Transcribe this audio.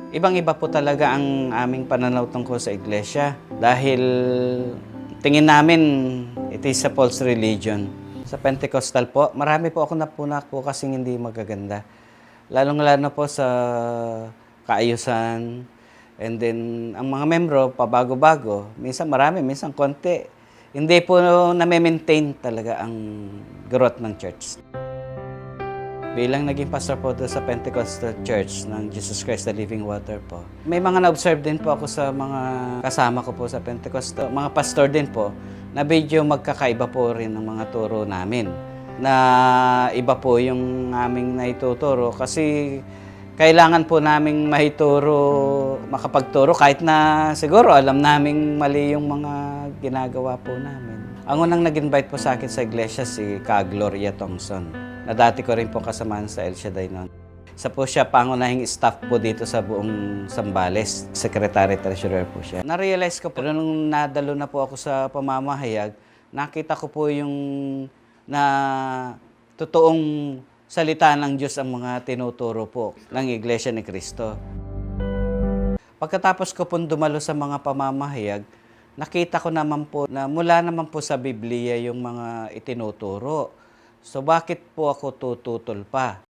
Ibang-iba po talaga ang aming pananaw tungkol sa iglesia dahil tingin namin it is a false religion. Sa Pentecostal po, marami po ako napunak po kasing hindi magaganda. Lalong-lalo na po sa kaayusan. And then, ang mga membro, pabago-bago. Minsan marami, minsan konti. Hindi po na-maintain talaga ang growth ng church. Bilang naging pastor po doon sa Pentecostal Church ng Jesus Christ the Living Water po. May mga na-observe din po ako sa mga kasama ko po sa Pentecostal, mga pastor din po, na medyo magkakaiba po rin ng mga turo namin. Na iba po yung aming naituturo kasi kailangan po naming mahituro, makapagturo kahit na siguro alam naming mali yung mga ginagawa po namin. Ang unang nag-invite po sa akin sa iglesia si Ka Gloria Thompson, na dati ko rin po kasamahan sa El Shaddai noon. Isa po siya pangunahing staff po dito sa buong Zambales. Secretary Treasurer po siya. Na-realize ko po, nung nadalo na po ako sa pamamahayag, nakita ko po yung na totoong salita ng Diyos ang mga tinuturo po ng Iglesia ni Cristo. Pagkatapos ko po dumalo sa mga pamamahayag, nakita ko naman po na mula naman po sa Biblia yung mga itinuturo. So bakit po ako tututol pa?